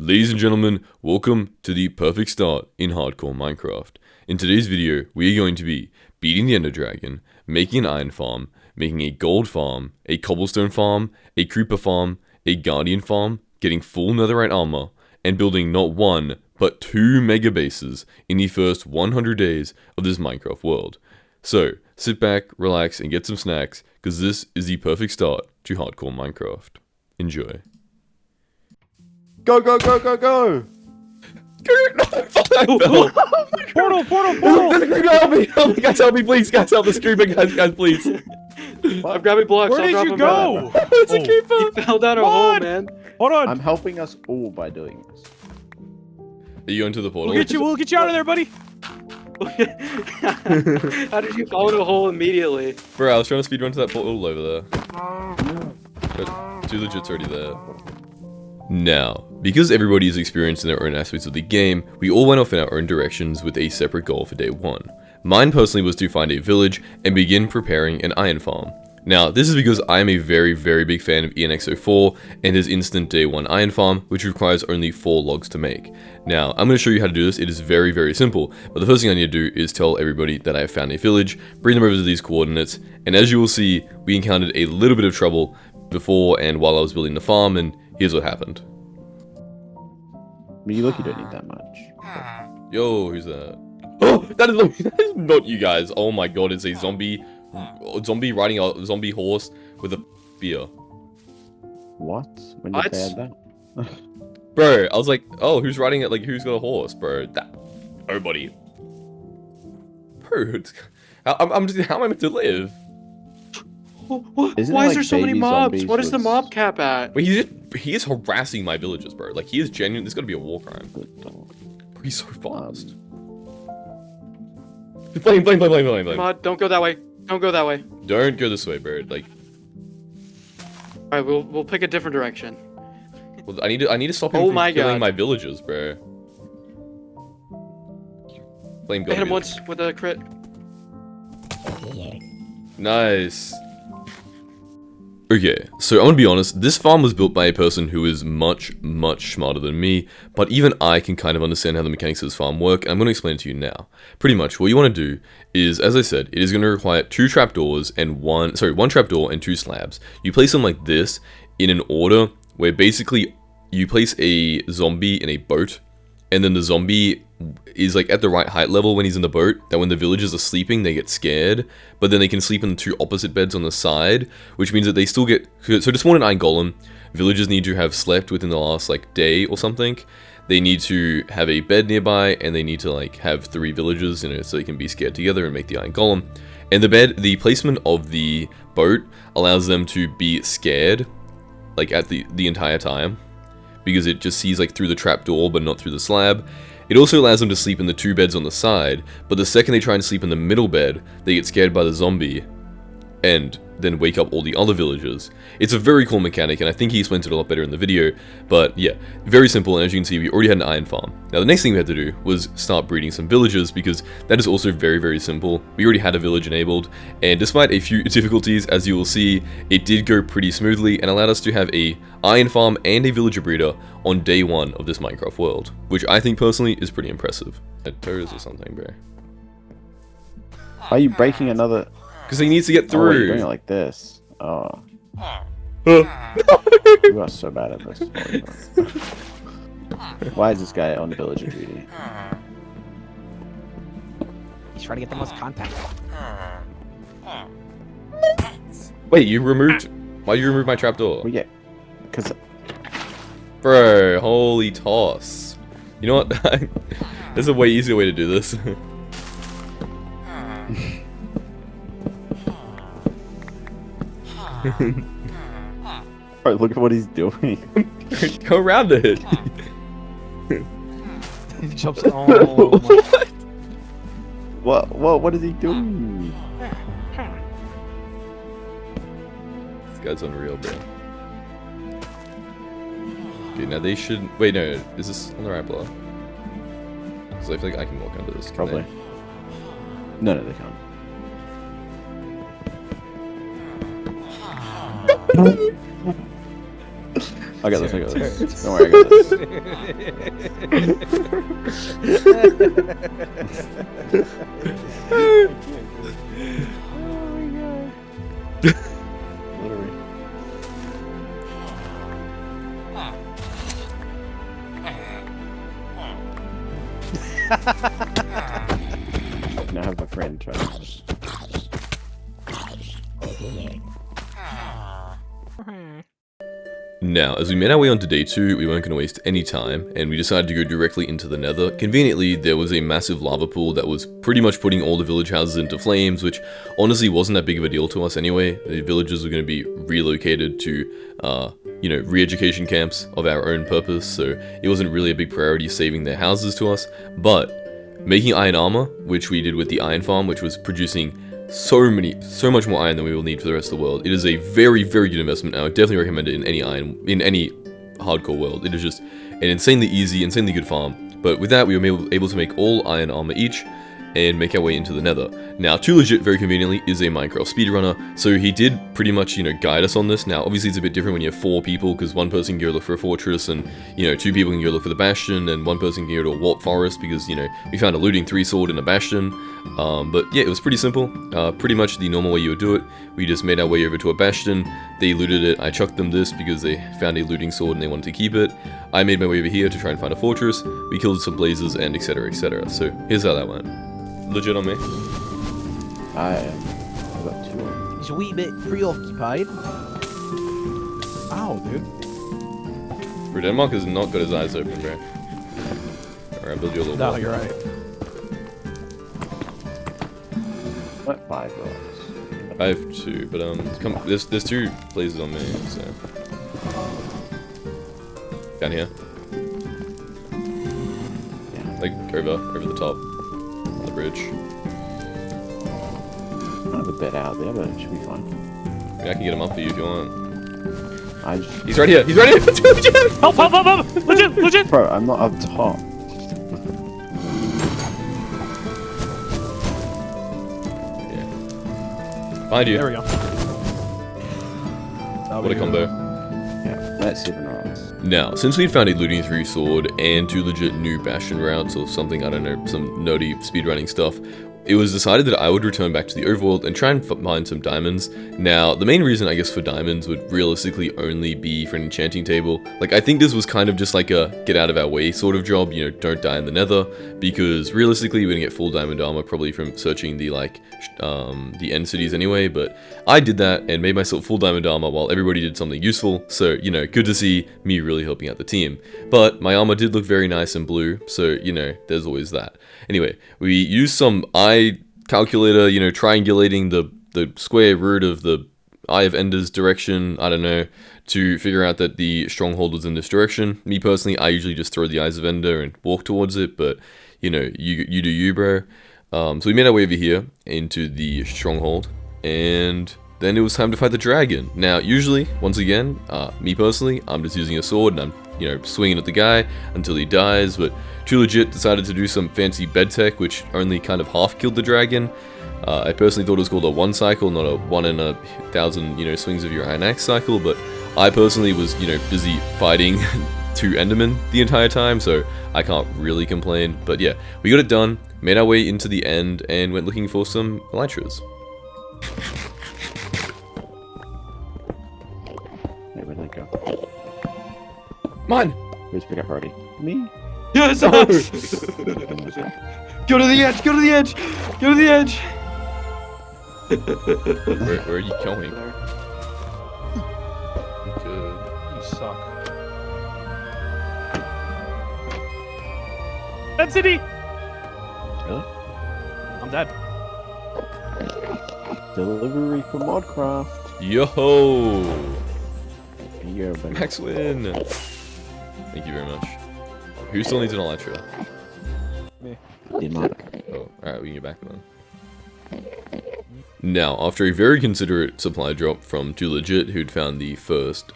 Ladies and gentlemen, welcome to the perfect start in hardcore Minecraft. In today's video, we are going to be beating the Ender Dragon, making an iron farm, making a gold farm, a cobblestone farm, a creeper farm, a guardian farm, getting full netherite armor, and building not one, but 2 mega bases in the first 100 days of this Minecraft world. So, sit back, relax, and get some snacks, because this is the perfect start to hardcore Minecraft. Enjoy. Go, go, go, go, go! Portal! Help me, guys, help me, please, guys, help the creeper, guys, please. I'm grabbing blocks. Where did you go? It's a creeper! He fell down a hole, man. Hold on. I'm helping us all by doing this. Are you going to the portal? We'll get you out of there, buddy. How did you fall in a hole immediately? Bro, I was trying to speedrun to that portal over there. But 2 legit's already there. Now, because everybody is experienced in their own aspects of the game, we all went off in our own directions with a separate goal for day 1. Mine personally was to find a village and begin preparing an iron farm. Now, this is because I am a very, very big fan of ENX04 and his instant day 1 iron farm, which requires only 4 logs to make. Now, I'm going to show you how to do this. It is very, very simple, but the first thing I need to do is tell everybody that I have found a village, bring them over to these coordinates, and as you will see, we encountered a little bit of trouble before and while I was building the farm, and here's what happened. But you look, you don't need that much. Yo, who's that? Oh, that is not you guys. Oh my god, it's a zombie riding a zombie horse with a spear. What? When did they add that? Bro, I was like, oh, who's riding it? Like, who's got a horse, bro? Nobody. Bro, how am I meant to live? Why is like there so many baby mobs? zombies What is the with- mob cap at? Wait, he is harassing my villagers, bro. Like, he is genuine. This is gonna be a war crime. Bro, he's so fast. Blame. Mod, don't go that way. Don't go that way. Don't go this way, bro. Like, Alright, we'll pick a different direction. well, I need to stop him Oh from my killing God. my villagers, bro. Blame I God. hit him once with a crit. Nice. Okay, so I'm gonna be honest, this farm was built by a person who is much, much smarter than me, but even I can kind of understand how the mechanics of this farm work, and I'm gonna explain it to you now. Pretty much, what you want to do is, as I said, it is gonna require 2 trapdoors and one trapdoor and 2 slabs. You place them like this, in an order, where basically, you place a zombie in a boat, and then the zombie is like at the right height level when he's in the boat, that when the villagers are sleeping, they get scared, but then they can sleep in the 2 opposite beds on the side, which means that they still get, so to spawn an iron golem, villagers need to have slept within the last like day or something. They need to have a bed nearby, and they need to like have 3 villagers in it so they can be scared together and make the iron golem. And the placement of the boat allows them to be scared, like at the entire time, because it just sees like through the trapdoor but not through the slab. It also allows them to sleep in the 2 beds on the side, but the second they try and sleep in the middle bed, they get scared by the zombie, and then wake up all the other villagers. It's a very cool mechanic, and I think he explains it a lot better in the video, but yeah, very simple, and as you can see, we already had an iron farm. Now the next thing we had to do was start breeding some villagers, because that is also very, very simple. We already had a village enabled, and despite a few difficulties, as you will see, it did go pretty smoothly, and allowed us to have a iron farm and a villager breeder on day 1 of this Minecraft world, which I think personally is pretty impressive. Toes or something, bro. Are you breaking another? Because he needs to get Oh, wait, you're through. doing it like this. Oh, Oh. you are so bad at this. Why is this guy on villager duty? He's trying to get the most contact. Wait, you removed... Why'd you remove my trapdoor? Well, yeah, because Bro, holy toss. You know what? There's a way easier way to do this. look at what he's doing. Go around it. He jumps. Oh my. What is he doing? This guy's unreal, bro. Okay, now they should... Wait, no. Is this on the right block? Because I feel like I can walk under this. Can Probably. they? No, they can't. I got this, I got this. Don't worry, I got this. Literally. Now I have a friend try to... Now, as we made our way onto day 2, we weren't going to waste any time, and we decided to go directly into the Nether. Conveniently, there was a massive lava pool that was pretty much putting all the village houses into flames, which honestly wasn't that big of a deal to us anyway. The villagers were going to be relocated to, you know, re-education camps of our own purpose, so it wasn't really a big priority saving their houses to us. But making iron armor, which we did with the iron farm, which was producing so much more iron than we will need for the rest of the world. It is a very, very good investment. I would definitely recommend it in any hardcore world. It is just an insanely easy, insanely good farm. But with that, we were able to make all iron armor each and make our way into the Nether. Now, TwoLegit, very conveniently, is a Minecraft speedrunner, so he did pretty much, you know, guide us on this. Now, obviously, it's a bit different when you have 4 people, because one person can go look for a fortress, and, you know, 2 people can go look for the bastion, and 1 person can go to a warp forest, because, you know, we found a looting 3 sword in a bastion. But yeah, it was pretty simple. Pretty much the normal way you would do it. We just made our way over to a bastion. They looted it. I chucked them this because they found a looting sword and they wanted to keep it. I made my way over here to try and find a fortress. We killed some blazes and etc, etc. So here's how that went. Legit on me. I've got 2 on me. He's a wee bit preoccupied. Ow, dude. Bro, Denmark has not got his eyes open, bro. Alright, build you a little No, wall. you're right. What 5 blocks? I have 2, but there's 2 blazes on me, so. Down here. Yeah. Like over the top. On the bridge. I have a bed out there, but it should be fine. I mean, I can get him up for you if you want. I just... He's right here! He's right here! Help, help, help, help! Legit, legit! Bro, I'm not up top. Behind you. There we go. What a combo. Yeah, that's 7 rounds. Now, since we'd found a looting 3 sword and 2 legit new bastion routes or something, I don't know, some nerdy speedrunning stuff, it was decided that I would return back to the overworld and try and find some diamonds. Now, the main reason, I guess, for diamonds would realistically only be for an enchanting table. Like, I think this was kind of just like a get out of our way sort of job, you know, don't die in the Nether, because realistically, we're gonna get full diamond armor probably from searching the, like, the end cities anyway, but I did that and made myself full diamond armor while everybody did something useful, so, you know, good to see me really helping out the team. But my armor did look very nice and blue, so, you know, there's always that. Anyway, we used some eye calculator, you know, triangulating the square root of the Eye of Ender's direction, I don't know, to figure out that the stronghold was in this direction. Me personally, I usually just throw the Eyes of Ender and walk towards it, but, you know, you do you, bro. So we made our way over here into the stronghold, and then it was time to fight the dragon. Now, usually, once again, me personally, I'm just using a sword and I'm, you know, swinging at the guy until he dies, but TwoLegit decided to do some fancy bed tech, which only kind of half killed the dragon. I personally thought it was called a 1 cycle, not a 1 in 1,000, you know, swings of your iron axe cycle, but I personally was, you know, busy fighting 2 Endermen the entire time, so I can't really complain. But yeah, we got it done, made our way into the end, and went looking for some elytras. Wait, where'd that go? Mine! Who's pick up already? Me? Yes! Oh. Go to the edge! Go to the edge! Go to the edge! Where are you going? Good. You suck. Dead city! Really? I'm dead. Delivery for Modcraft. Yo! Here you go, buddy. Max win! Thank you very much. Who still needs an elytra? Denmark. Oh, alright, we can get back then. Now, after a very considerate supply drop from TwoLegit, who'd found the first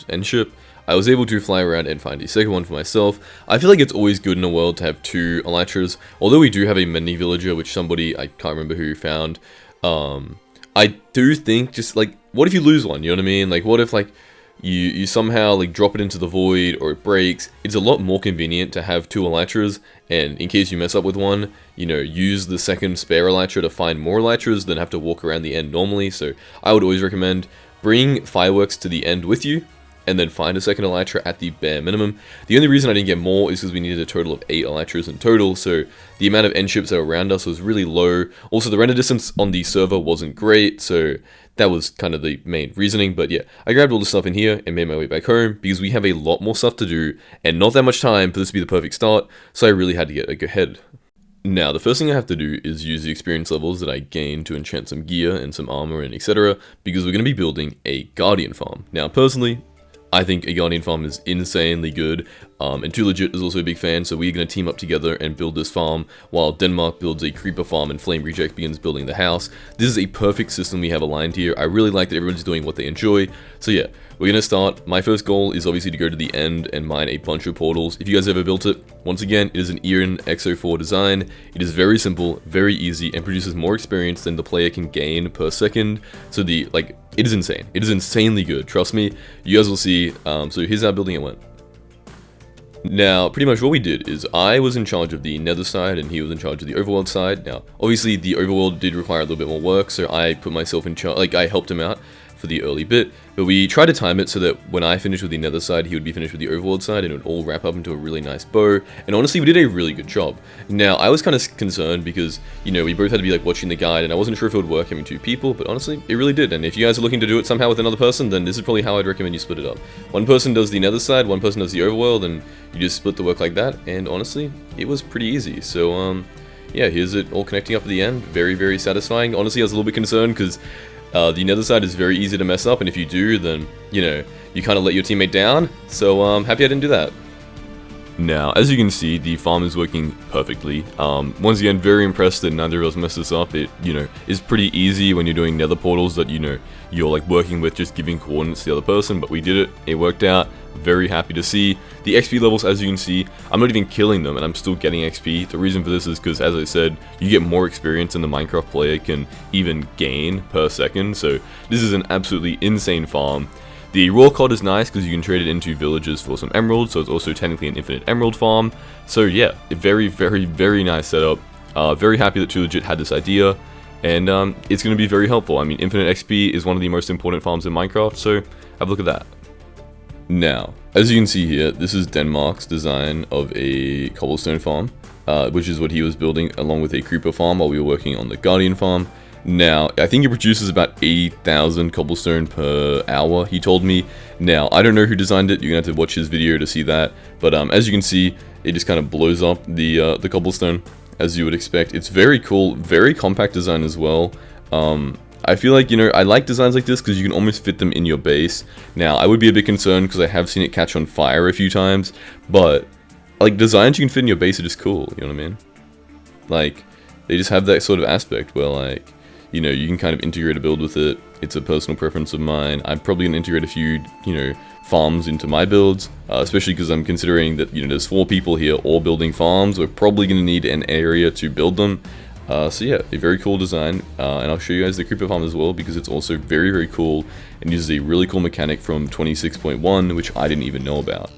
end ship, I was able to fly around and find a second one for myself. I feel like it's always good in a world to have 2 elytras, although we do have a mini villager, which somebody, I can't remember who, found. I do think, just like, what if you lose one, you know what I mean? Like, what if, like, you somehow like drop it into the void or it breaks, it's a lot more convenient to have 2 elytras, and in case you mess up with one, you know, use the second spare elytra to find more elytras than have to walk around the end normally. So I would always recommend bring fireworks to the end with you, and then find a second elytra at the bare minimum. The only reason I didn't get more is because we needed a total of 8 elytras in total, so the amount of end ships that were around us was really low. Also, the render distance on the server wasn't great, so that was kind of the main reasoning. But yeah, I grabbed all the stuff in here and made my way back home because we have a lot more stuff to do and not that much time for this to be the perfect start, so I really had to get ahead. Now, the first thing I have to do is use the experience levels that I gained to enchant some gear and some armor and etc. because we're going to be building a Guardian farm. Now, personally, I think a Guardian farm is insanely good, and Too Legit is also a big fan, so we're going to team up together and build this farm, while Denmark builds a creeper farm and Flame Reject begins building the house. This is a perfect system we have aligned here. I really like that everyone's doing what they enjoy, so yeah, we're going to start. My first goal is obviously to go to the end and mine a bunch of portals. If you guys ever built it, once again, it is an Iron X04 design. It is very simple, very easy, and produces more experience than the player can gain per second, so it is insane. It is insanely good, trust me. You guys will see. So here's how building it went. Now, pretty much what we did is I was in charge of the Nether side and he was in charge of the Overworld side. Now, obviously the Overworld did require a little bit more work, so I put myself in charge, I helped him out for the early bit, but we tried to time it so that when I finished with the Nether side, he would be finished with the Overworld side, and it would all wrap up into a really nice bow, and honestly, we did a really good job. Now, I was kind of concerned because, you know, we both had to be, like, watching the guide, and I wasn't sure if it would work having 2 people, but honestly, it really did, and if you guys are looking to do it somehow with another person, then this is probably how I'd recommend you split it up. One person does the Nether side, one person does the Overworld, and you just split the work like that, and honestly, it was pretty easy, so, yeah, here's it all connecting up at the end. Very, very satisfying. Honestly, I was a little bit concerned because the Nether side is very easy to mess up, and if you do, then, you know, you kind of let your teammate down, so I'm happy I didn't do that. Now, as you can see, the farm is working perfectly. Once again, very impressed that neither of us messed this up. It, you know, is pretty easy when you're doing Nether portals that, you know, you're like working with just giving coordinates to the other person, but we did it. It worked out. Very happy to see. The XP levels, as you can see, I'm not even killing them and I'm still getting XP. The reason for this is because, as I said, you get more experience than the Minecraft player can even gain per second, so this is an absolutely insane farm. The raw cod is nice because you can trade it into villages for some emeralds, so it's also technically an infinite emerald farm. So yeah, a very, very, very nice setup. Very happy that Too Legit had this idea, and it's going to be very helpful. I mean, infinite XP is one of the most important farms in Minecraft, so have a look at that. Now, as you can see here, this is Denmark's design of a cobblestone farm, which is what he was building along with a creeper farm while we were working on the Guardian farm. Now, I think it produces about 80,000 cobblestone per hour, he told me. Now, I don't know who designed it, you're going to have to watch his video to see that, but as you can see, it just kind of blows up the cobblestone, as you would expect. It's very cool, very compact design as well. I feel like, you know, I like designs like this because you can almost fit them in your base. Now, I would be a bit concerned because I have seen it catch on fire a few times, but, like, designs you can fit in your base are just cool, you know what I mean? Like, they just have that sort of aspect where, like, you know, you can kind of integrate a build with it. It's a personal preference of mine. I'm probably going to integrate a few, you know, farms into my builds, especially because I'm considering that, you know, there's 4 people here all building farms. We're probably going to need an area to build them. So yeah, a very cool design, and I'll show you guys the creeper farm as well because it's also very, very cool and uses a really cool mechanic from 26.1, which I didn't even know about.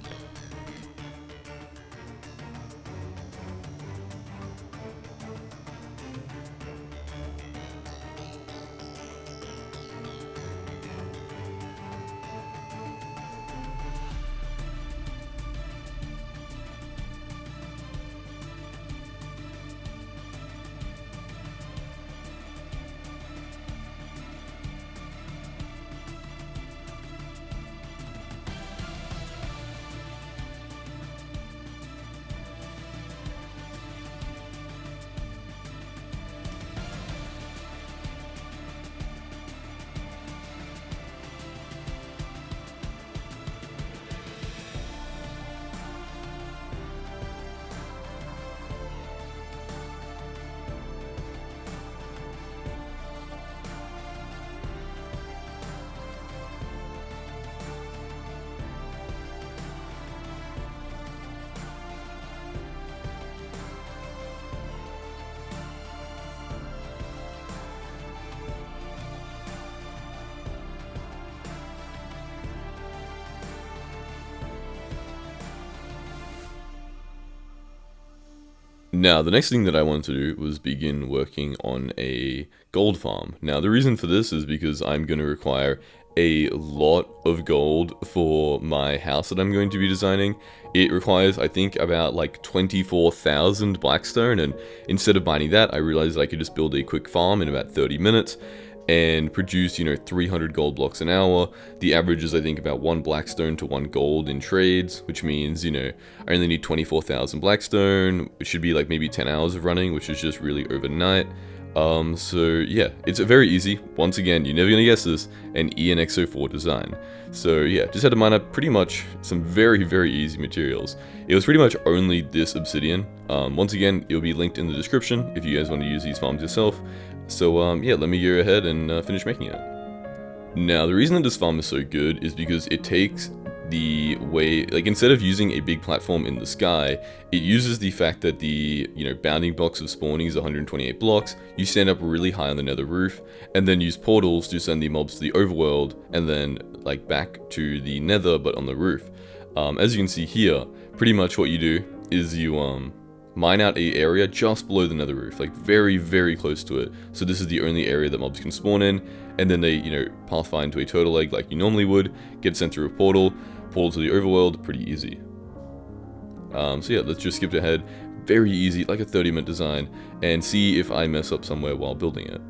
Now, the next thing that I wanted to do was begin working on a gold farm. Now, the reason for this is because I'm going to require a lot of gold for my house that I'm going to be designing. It requires, I think, about like 24,000 blackstone, and instead of mining that, I realized I could just build a quick farm in about 30 minutes and produce, 300 gold blocks an hour. The average is, I think, about 1 blackstone to 1 gold in trades, which means, I only need 24,000 blackstone, which should be like maybe 10 hours of running, which is just really overnight. So yeah, it's a very easy, once again, you're never gonna guess this, an ENX04 design. So yeah, just had to mine up pretty much some very, very easy materials. It was pretty much only this obsidian. Once again, it'll be linked in the description if you guys want to use these farms yourself. So yeah, let me go ahead and finish making it. Now, the reason that this farm is so good is because it takes the way, like, instead of using a big platform in the sky, it uses the fact that the, bounding blocks of spawning is 128 blocks. You stand up really high on the nether roof, and then use portals to send the mobs to the overworld, and then, like, back to the nether, but on the roof. As you can see here, pretty much what you do is you, mine out a area just below the nether roof, like very, very close to it. So this is the only area that mobs can spawn in, and then they, pathfind into a turtle egg like you normally would, get sent through a portal to the overworld, pretty easy. So yeah, let's just skip ahead. Very easy, like a 30-minute design, and see if I mess up somewhere while building it.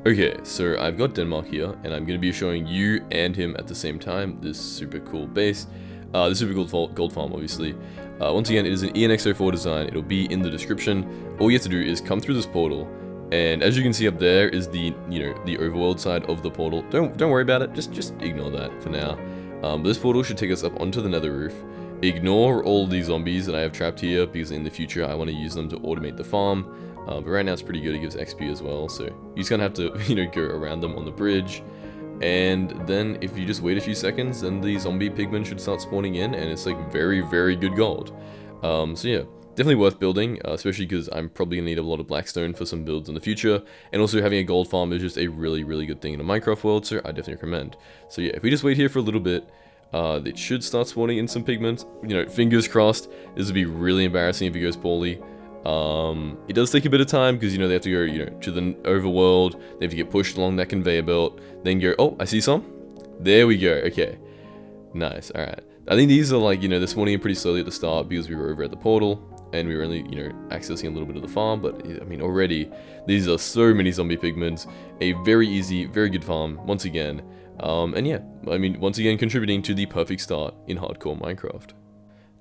Okay, so I've got Denmark here, and I'm going to be showing you and him at the same time this super cool base. This super cool gold farm, obviously. Once again, it is an ENX04 design. It'll be in the description. All you have to do is come through this portal, and as you can see up there is the, the overworld side of the portal. Don't worry about it. Just ignore that for now. This portal should take us up onto the nether roof. Ignore all these zombies that I have trapped here, because in the future I want to use them to automate the farm. But right now it's pretty good. It gives XP as well, so you just kind of have to, go around them on the bridge. And then if you just wait a few seconds, then the zombie pigmen should start spawning in, and it's like very, very good gold. So yeah, definitely worth building, especially because I'm probably going to need a lot of blackstone for some builds in the future. And also having a gold farm is just a really, really good thing in a Minecraft world, so I definitely recommend. So yeah, if we just wait here for a little bit, it should start spawning in some pigments. Fingers crossed. This would be really embarrassing if it goes poorly. It does take a bit of time because, they have to go, to the overworld. They have to get pushed along that conveyor belt. Then go, oh, I see some. There we go. Okay. Nice. All right. I think these are like, they're spawning in pretty slowly at the start because we were over at the portal and we were only, accessing a little bit of the farm. But, I mean, already, these are so many zombie pigments. A very easy, very good farm, once again. And yeah, I mean, once again, contributing to the perfect start in hardcore Minecraft.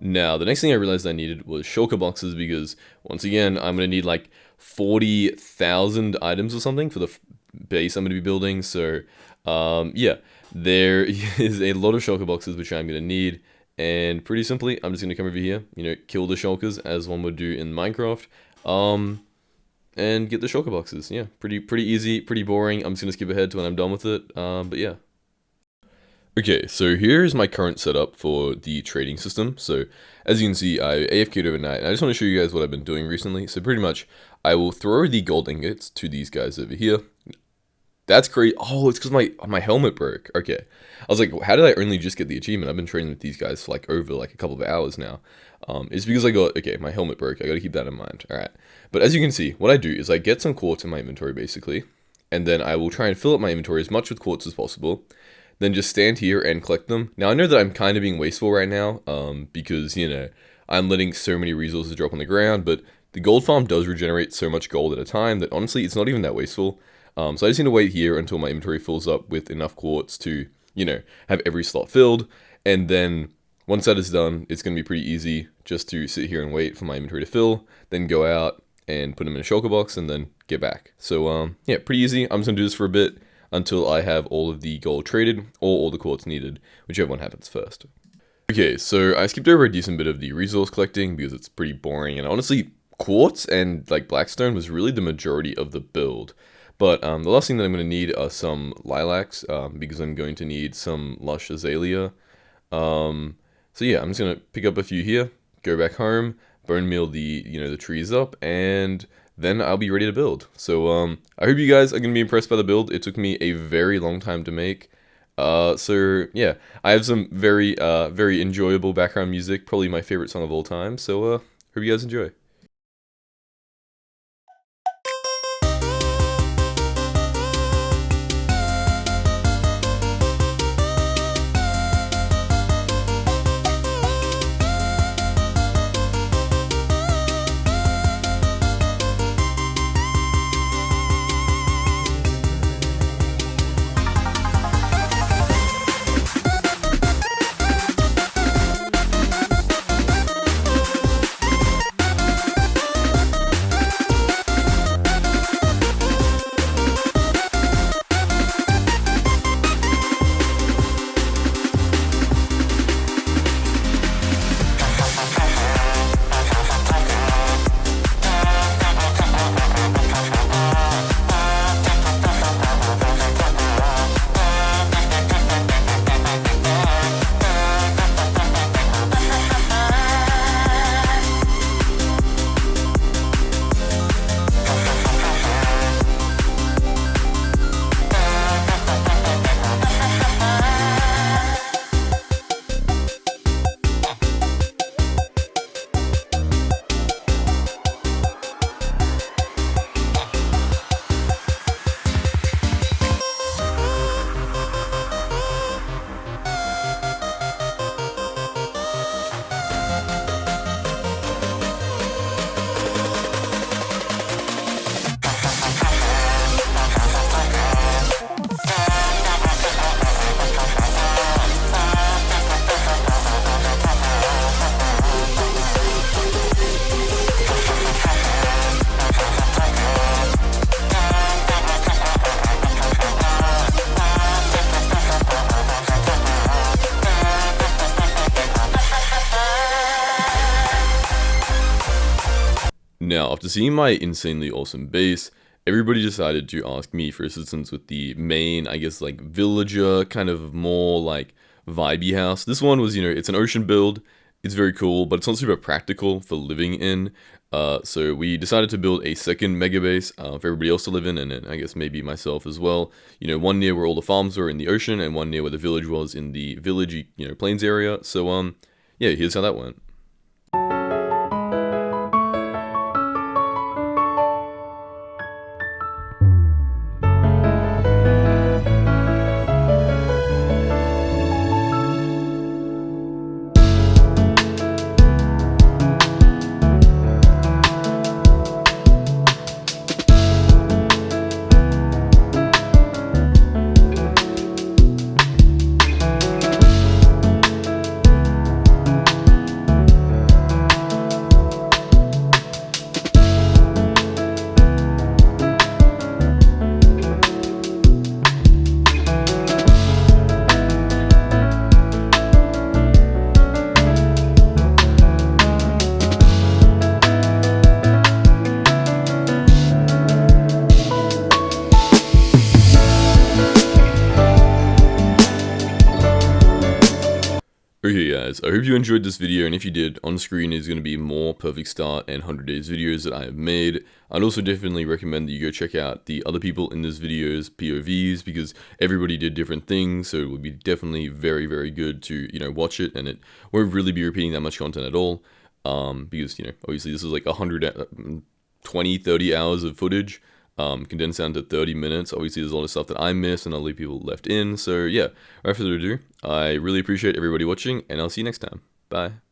Now, the next thing I realized I needed was shulker boxes because, once again, I'm going to need like 40,000 items or something for the base I'm going to be building. So, yeah, there is a lot of shulker boxes which I'm going to need. And pretty simply, I'm just going to come over here, kill the shulkers as one would do in Minecraft. And get the shulker boxes. Yeah, pretty easy, pretty boring. I'm just going to skip ahead to when I'm done with it. But yeah. Okay, so here's my current setup for the trading system. So, as you can see, I AFK'd overnight, and I just want to show you guys what I've been doing recently. So pretty much, I will throw the gold ingots to these guys over here. That's great. Oh, it's because my helmet broke. Okay. I was like, how did I only just get the achievement? I've been trading with these guys for like over like a couple of hours now. It's because okay, my helmet broke. I got to keep that in mind. All right. But as you can see, what I do is I get some quartz in my inventory, basically. And then I will try and fill up my inventory as much with quartz as possible. Then just stand here and collect them. Now, I know that I'm kind of being wasteful right now, because, I'm letting so many resources drop on the ground, but the gold farm does regenerate so much gold at a time that, honestly, it's not even that wasteful. So I just need to wait here until my inventory fills up with enough quartz to, have every slot filled, and then, once that is done, it's going to be pretty easy just to sit here and wait for my inventory to fill, then go out and put them in a shulker box, and then get back. So, yeah, pretty easy. I'm just going to do this for a bit until I have all of the gold traded, or all the quartz needed, whichever one happens first. Okay, so I skipped over a decent bit of the resource collecting because it's pretty boring, and honestly, quartz and like blackstone was really the majority of the build. But the last thing that I'm going to need are some lilacs, because I'm going to need some lush azalea. So yeah, I'm just going to pick up a few here, go back home, bone meal the, the trees up, and then I'll be ready to build. So, I hope you guys are going to be impressed by the build. It took me a very long time to make. So, yeah, I have some very enjoyable background music, probably my favorite song of all time. So, hope you guys enjoy. Now, after seeing my insanely awesome base, everybody decided to ask me for assistance with the main, I guess, like, villager, kind of more, like, vibey house. This one was, it's an ocean build. It's very cool, but it's not super practical for living in. So we decided to build a second mega base for everybody else to live in, and then I guess maybe myself as well. One near where all the farms were in the ocean, and one near where the village was in the village, plains area. So, yeah, here's how that went. Okay guys, I hope you enjoyed this video, and if you did, on screen is going to be more Perfect Start and 100 Days videos that I have made. I'd also definitely recommend that you go check out the other people in this video's POVs, because everybody did different things, so it would be definitely very, very good to, watch it, and it won't really be repeating that much content at all, because, obviously this is like 120, 30 hours of footage, condensed down to 30 minutes. Obviously there's a lot of stuff that I missed and other people left in, so yeah, without further ado, I really appreciate everybody watching, and I'll see you next time. Bye.